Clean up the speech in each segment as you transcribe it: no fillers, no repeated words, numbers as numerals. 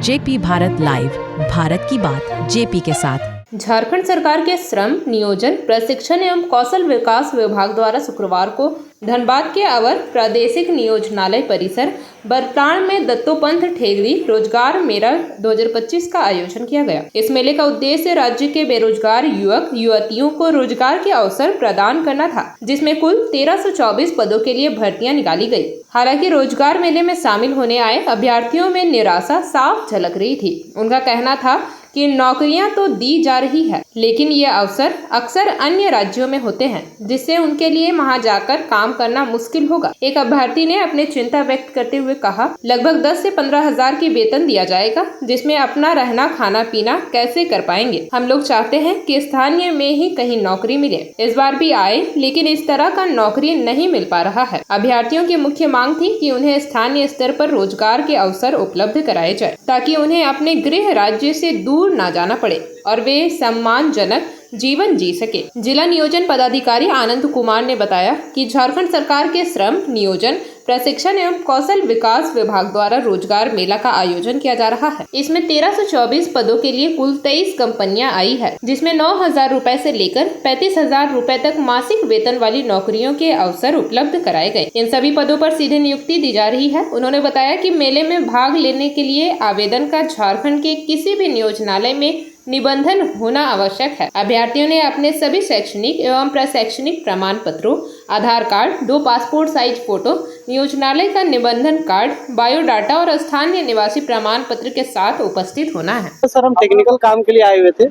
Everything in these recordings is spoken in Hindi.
जेपी भारत लाइव, भारत की बात जेपी के साथ। झारखंड सरकार के श्रम नियोजन प्रशिक्षण एवं कौशल विकास विभाग द्वारा शुक्रवार को धनबाद के अवर प्रादेशिक नियोजनालय परिसर बरताड़ में दत्तोपंत ठेंगड़ी रोजगार मेला 2025 का आयोजन किया गया। इस मेले का उद्देश्य राज्य के बेरोजगार युवक युवतियों को रोजगार के अवसर प्रदान करना था, जिसमें कुल 1324 पदों के लिए भर्तियां निकाली गई। हालांकि रोजगार मेले में शामिल होने आए अभ्यर्थियों में निराशा साफ झलक रही थी। उनका कहना था कि नौकरियां तो दी जा रही है, लेकिन ये अवसर अक्सर अन्य राज्यों में होते हैं, जिससे उनके लिए वहां जाकर काम करना मुश्किल होगा। एक अभ्यर्थी ने अपने चिंता व्यक्त करते हुए कहा, लगभग 10 से 15 हजार की वेतन दिया जाएगा, जिसमें अपना रहना खाना पीना कैसे कर पाएंगे। हम लोग चाहते हैं कि स्थानीय में ही कहीं नौकरी मिले। इस बार भी आए, लेकिन इस तरह का नौकरी नहीं मिल पा रहा है। अभ्यर्थियों की मुख्य मांग थी कि उन्हें स्थानीय स्तर पर रोजगार के अवसर उपलब्ध कराए जाए, ताकि उन्हें अपने गृह राज्य से दूर ना जाना पड़े और वे सम्मानजनक जीवन जी सके। जिला नियोजन पदाधिकारी आनंद कुमार ने बताया कि झारखंड सरकार के श्रम नियोजन प्रशिक्षण एवं कौशल विकास विभाग द्वारा रोजगार मेला का आयोजन किया जा रहा है। इसमें 1324 पदों के लिए कुल 23 कंपनियां आई है, जिसमें 9,000 रुपए से लेकर 35,000 रुपए तक मासिक वेतन वाली नौकरियों के अवसर उपलब्ध कराए गए। इन सभी पदों पर सीधे नियुक्ति दी जा रही है। उन्होंने बताया कि मेले में भाग लेने के लिए आवेदन का झारखंड के किसी भी नियोजनालय में निबंधन होना आवश्यक है। अभ्यर्थियों ने अपने सभी शैक्षणिक एवं प्रशैक्षणिक प्रमाण पत्रों, आधार कार्ड, 2 पासपोर्ट साइज फोटो, नियोजनालय का निबंधन कार्ड, बायोडाटा और स्थानीय निवासी प्रमाण पत्र के साथ उपस्थित होना है। सर, हम टेक्निकल काम के लिए आए हुए थे,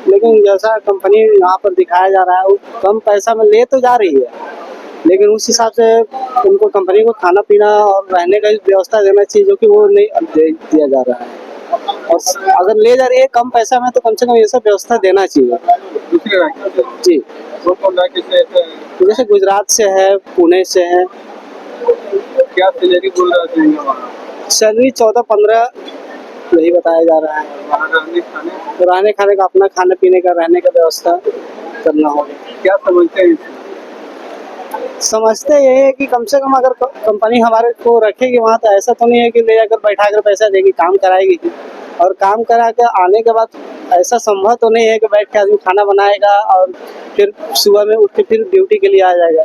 लेकिन जैसा कंपनी यहाँ पर दिखाया जा रहा है वो कम पैसा में ले तो जा रही है, लेकिन उस हिसाब से उनको कंपनी को खाना पीना और रहने का व्यवस्था देना चाहिए, जो कि वो नहीं दिया जा रहा है। और अगर ले जा रही है कम पैसा में, तो कम से कम ये सब व्यवस्था देना चाहिए। जी, जैसे गुजरात से है, पुणे से है। क्या सैलरी बोल रहे हैं? सैलरी 14-15 यही बताया जा रहा है। रहने खाने का, अपना खाने पीने का, रहने का व्यवस्था करना होगा। क्या समझते हैं? समझते ये है कि कम से कम अगर कंपनी हमारे को रखेगी वहाँ, तो ऐसा तो नहीं है कि ले जाकर बैठा कर पैसा देगी, काम कराएगी। और काम करा के आने के बाद ऐसा संभव तो नहीं है कि बैठ के आदमी खाना बनाएगा और फिर सुबह में उठ के फिर ड्यूटी के लिए आ जाएगा।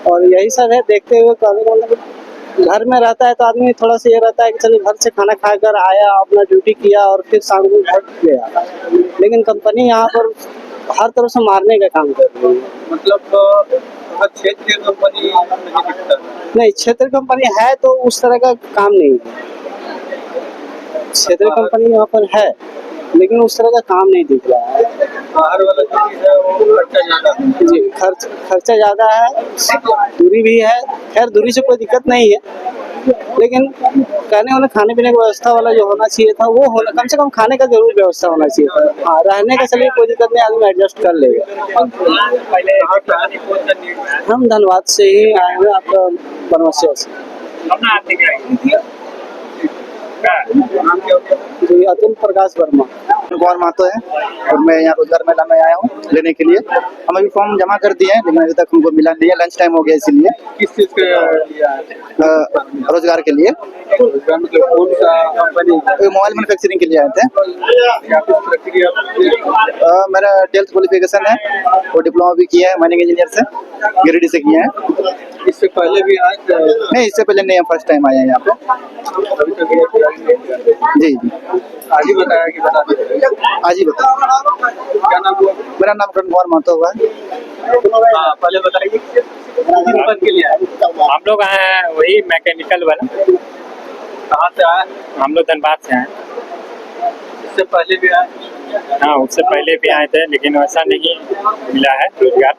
और यही सब है, देखते हुए मतलब घर में रहता है तो आदमी थोड़ा सा ये रहता है कि चलिए घर से खाना खाकर आया, अपना ड्यूटी किया और फिर शाम को घर गया। लेकिन कंपनी यहाँ पर हर तरह से मारने का काम कर रही है। मतलब क्षेत्रीय कंपनी नहीं, क्षेत्रीय कंपनी है तो उस तरह का काम नहीं है। क्षेत्रीय कंपनी यहाँ पर है, लेकिन उस तरह का काम नहीं दिख रहा है। बाहर वाला जो है वो खर्चा ज्यादा है। जी, खर्चा ज्यादा है, दूरी भी है। खैर, दूरी से कोई दिक्कत नहीं है, लेकिन कहने वाला खाने पीने की व्यवस्था वाला जो होना चाहिए था वो होना, कम से कम खाने का जरूर व्यवस्था होना चाहिए था। हाँ, रहने का चलिए कोई दिक्कत नहीं, आदमी एडजस्ट कर लेगा। हम धनबाद से ही आए हैं, आपका बनवासिया से। जी, अतुल प्रकाश वर्मा। गौर महतो है और मैं यहाँ रोजगार मेला में आया हूँ लेने के लिए। हम अभी फॉर्म जमा कर दिए हैं, लेकिन अभी तक हमको मिला नहीं है। लंच टाइम हो गया, इसीलिए। किस चीज के रोजगार के लिए। मतलब कौन सा कंपनी? मोबाइल मैन्युफैक्चरिंग के लिए आए थे। क्या कुछ प्रक्रिया? मेरा 12th क्वालिफिकेशन है और डिप्लोमा भी किया है माइनिंग इंजीनियर से, गिरिडीह से किया है। इससे पहले भी आए? नहीं, इससे पहले नहीं, हम फर्स्ट टाइम आए हैं यहाँ पे। जी जी, आज ही बताया कि बता दीजिए। आज ही बताया। क्या नाम हुआ? मेरा नाम गौर महतो हुआ है। हाँ, पहले बताइए किस पद के लिए आए? हम लोग आए हैं वही मैकेनिकल वाला। कहाँ से आए? हम लोग धनबाद से आए। इससे पहले भी आए? हाँ, उससे पहले भी आए थे, लेकिन वैसा नहीं मिला है रोजगार।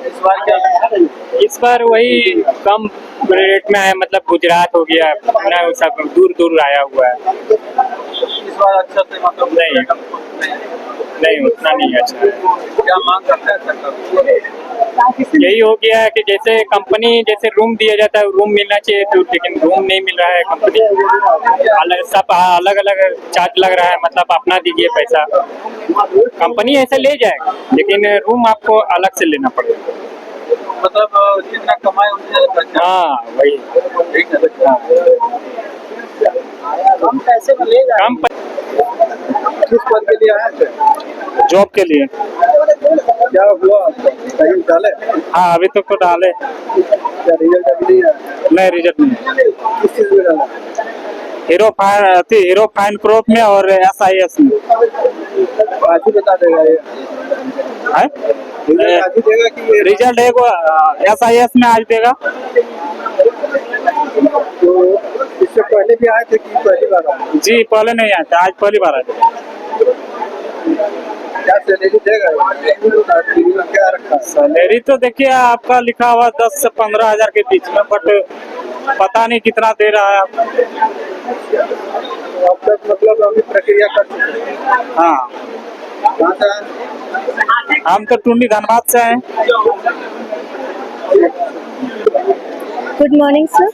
इस बार क्या है? इस बार वही कम रेट में है, मतलब गुजरात हो गया ना, वो सब दूर दूर आया हुआ है। इस बार अच्छा से मतलब नहीं, उतना नहीं अच्छा है। क्या मांग करते हैं सरकार? यही हो गया है कि जैसे कंपनी जैसे रूम दिया जाता है, रूम मिलना चाहिए, तो लेकिन रूम नहीं मिल रहा है। कंपनी सब अलग अलग चार्ज लग रहा है, मतलब अपना दीजिए पैसा। कंपनी ऐसे ले जाएगा, लेकिन रूम आपको अलग से लेना पड़ेगा। मतलब जितना कमाए उतने। हाँ, वही। ठीक है। कम किस पद के लिए आए थे? जॉब के लिए। क्या हुआ? कहीं डाले? हाँ अभी तक तो डाले, क्या रिजल्ट अभी नहीं आया? नहीं रिजल्ट नहीं। किस चीज में डाला? हीरो फाइन क्रोप में और SIS में आज ही बता देगा ये। है। रिजल्ट आज ही देगा कि ये? रिजल्ट एक SIS में आज देगा। तो इससे पहले भी आए थे कि पहली बार आए? जी पहले नहीं आया था, आज पहली बार आया। क्या सैलरी देगा? क्या रखा है? सैलरी तो देखिए आपका लिखा हुआ 10 से 15 हजार के बीच में, बट पता नहीं कितना दे रहा है आपको। अब तक मतलब अभी प्रक्रिया कर चुके हैं? हाँ कहाँ से आए? हम तो टुंडी धनबाद से हैं। गुड मॉर्निंग सर,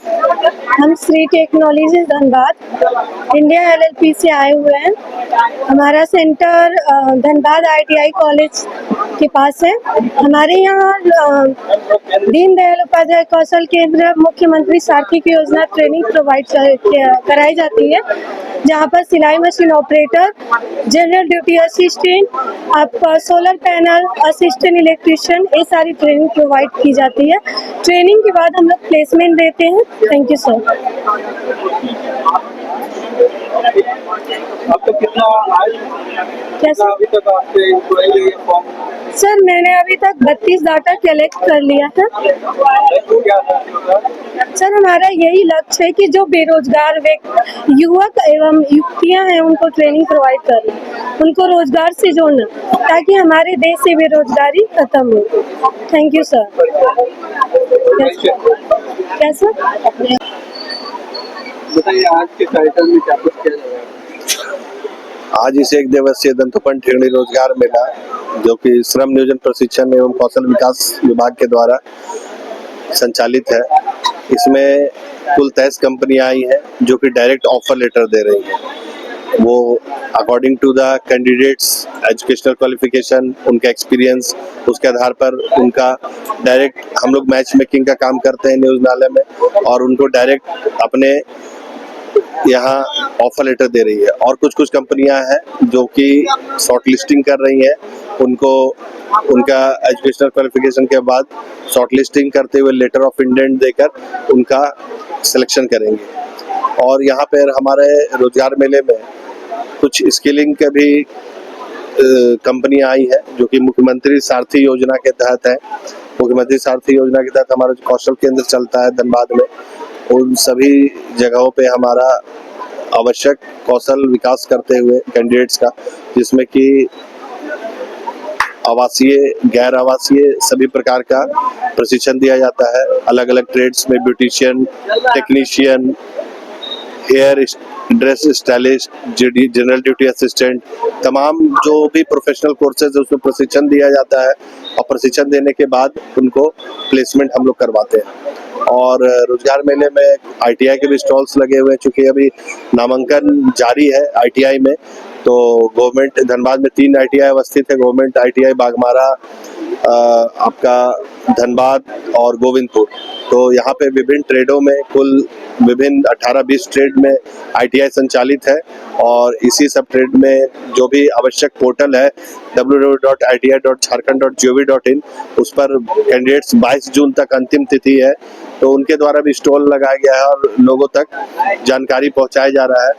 हम Shri technologies Dhanbad India LLP से आए हुए हैं। हमारा सेंटर धनबाद ITI कॉलेज के पास है। हमारे यहाँ दीनदयाल उपाध्याय कौशल केंद्र मुख्यमंत्री सारथी की योजना ट्रेनिंग प्रोवाइड कराई जाती है, जहाँ पर सिलाई machine operator, general duty assistant, आपका सोलर पैनल असिस्टेंट इलेक्ट्रिशियन, ये सारी ट्रेनिंग प्रोवाइड की जाती है। ट्रेनिंग के बाद हम लोग प्लेसमेंट देते हैं। Thank you sir. अब तो कितना कैसे अभी तक आपके एम्प्लॉई फॉर्म सर, मैंने अभी तक 32 डाटा कलेक्ट कर लिया है। हो गया था? सर हमारा यही लक्ष्य है कि जो बेरोजगार युवक एवं युवतियां हैं उनको ट्रेनिंग प्रोवाइड करना, उनको रोजगार से जोड़ना, ताकि हमारे देश से बेरोजगारी खत्म हो। Thank you sir. कैसा बताइए आज के कार्यक्रम में क्या कुछ किया जाएगा? आज इस 1 दिवसीय दंतोपंत ठेंगड़ी रोजगार मेला, जो कि श्रम नियोजन प्रशिक्षण एवं कौशल विकास विभाग के द्वारा संचालित है, इसमें कुल 23 कंपनियां आई हैं जो कि डायरेक्ट ऑफर लेटर दे रही हैं। वो according to the candidates educational qualification, उनका एक्सपीरियंस, उसके आधार पर उनका डायरेक्ट हम लोग मैच मेकिंग का काम करते हैं नियोजनालय में, और उनको डायरेक्ट अपने यहाँ ऑफर लेटर दे रही है। और कुछ कंपनियां हैं जो कि शॉर्ट लिस्टिंग कर रही हैं, उनको उनका एजुकेशनल क्वालिफिकेशन के बाद शॉर्ट लिस्टिंग करते हुए लेटर ऑफ इंटेंट देकर उनका सिलेक्शन करेंगे। और यहाँ पर हमारे रोजगार मेले में कुछ स्किलिंग के भी कंपनियां आई है जो कि मुख्यमंत्री सारथी योजना के तहत है। मुख्यमंत्री सारथी योजना के तहत हमारा जो कौशल केंद्र चलता है धनबाद में, उन सभी जगहों पे हमारा आवश्यक कौशल विकास करते हुए कैंडिडेट्स का, जिसमें कि आवासीय, गैर आवासीय सभी प्रकार का प्रशिक्षण दिया जाता है। अलग अलग ट्रेड्स में beautician, technician, hair dress stylist, general duty assistant, तमाम जो भी प्रोफेशनल कोर्सेज है उसमें प्रशिक्षण दिया जाता है। और प्रशिक्षण देने के बाद उनको प्लेसमेंट हम लोग करवाते हैं। और रोजगार मेले में ITI के भी स्टॉल्स लगे हुए हैं, चूंकि अभी नामांकन जारी है ITI में, तो गवर्नमेंट धनबाद में 3 ITI अवस्थित है, गवर्नमेंट ITI बागमारा, आपका धनबाद और गोविंदपुर। तो यहाँ पे विभिन्न ट्रेडों में कुल विभिन्न 18-20 ट्रेड में ITI संचालित है। और इसी सब ट्रेड में जो भी आवश्यक पोर्टल है www.iti.jharkhand.gov.in, उस पर कैंडिडेट्स 22 जून तक अंतिम तिथि है, तो उनके द्वारा भी स्टॉल लगाया गया है और लोगों तक जानकारी पहुंचाया जा रहा है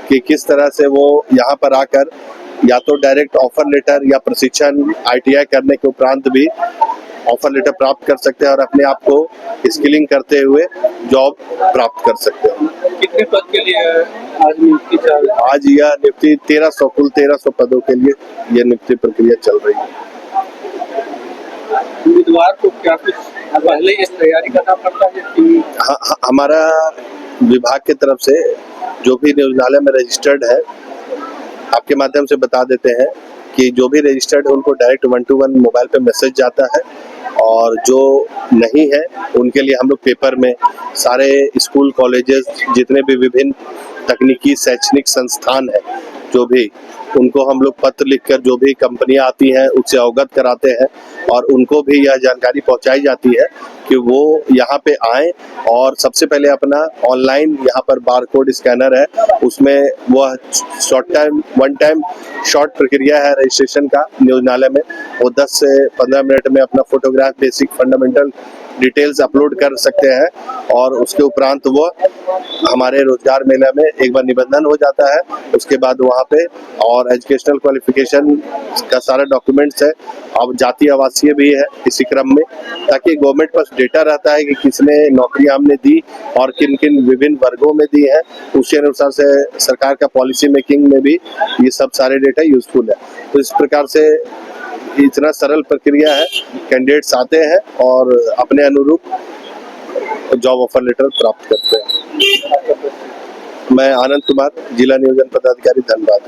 कि किस तरह से वो यहाँ पर आकर या तो डायरेक्ट ऑफर लेटर या प्रशिक्षण ITI करने के उपरांत भी ऑफर लेटर प्राप्त कर सकते हैं और अपने आप को स्किलिंग करते हुए जॉब प्राप्त कर सकते हैं। कितने पद के लिए आज नियुक्ति चल रही है? आज यह नियुक्ति 1300 कुल 1300 पदों के लिए यह नियुक्ति प्रक्रिया चल रही है। उम्मीदवार को क्या कुछ पहले इस तैयारी करना पड़ता है कि हमारा विभाग की तरफ से जो भी नियोजनालय में रजिस्टर्ड है, आपके माध्यम से बता देते हैं कि जो भी रजिस्टर्ड है उनको डायरेक्ट 1-to-1 मोबाइल पे मैसेज जाता है, और जो नहीं है उनके लिए हम लोग पेपर में सारे स्कूल, कॉलेजेस, जितने भी विभिन्न तकनीकी शैक्षणिक संस्थान है, जो भी उनको हम लोग पत्र लिखकर जो भी कंपनियां आती हैं उससे अवगत कराते हैं और उनको भी यह जानकारी पहुंचाई जाती है कि वो यहाँ पे आएं और सबसे पहले अपना ऑनलाइन यहाँ पर बारकोड स्कैनर है, उसमें वह वन टाइम शॉर्ट प्रक्रिया है रजिस्ट्रेशन का नियोजनालय में। वो 10 से 15 मिनट में अपना photograph, basic fundamental details upload कर सकते हैं और उसके उपरांत वो हमारे रोजगार मेला में एक बार निबंधन हो जाता है। उसके बाद वहाँ पे और एजुकेशनल क्वालिफिकेशन का सारा डॉक्यूमेंट्स है, अब जातीय आवासीय भी है इसी क्रम में, ताकि गवर्नमेंट पास डेटा रहता है कि किसने नौकरियां हमने दी और किन किन विभिन्न वर्गों में दी है। उसी अनुसार से सरकार का पॉलिसी मेकिंग में भी ये सब सारे डेटा यूजफुल है। तो इस प्रकार से इतना सरल प्रक्रिया है, कैंडिडेट्स आते हैं और अपने अनुरूप जॉब ऑफर लेटर प्राप्त करते हैं। मैं आनंद कुमार, जिला नियोजन पदाधिकारी, धनबाद।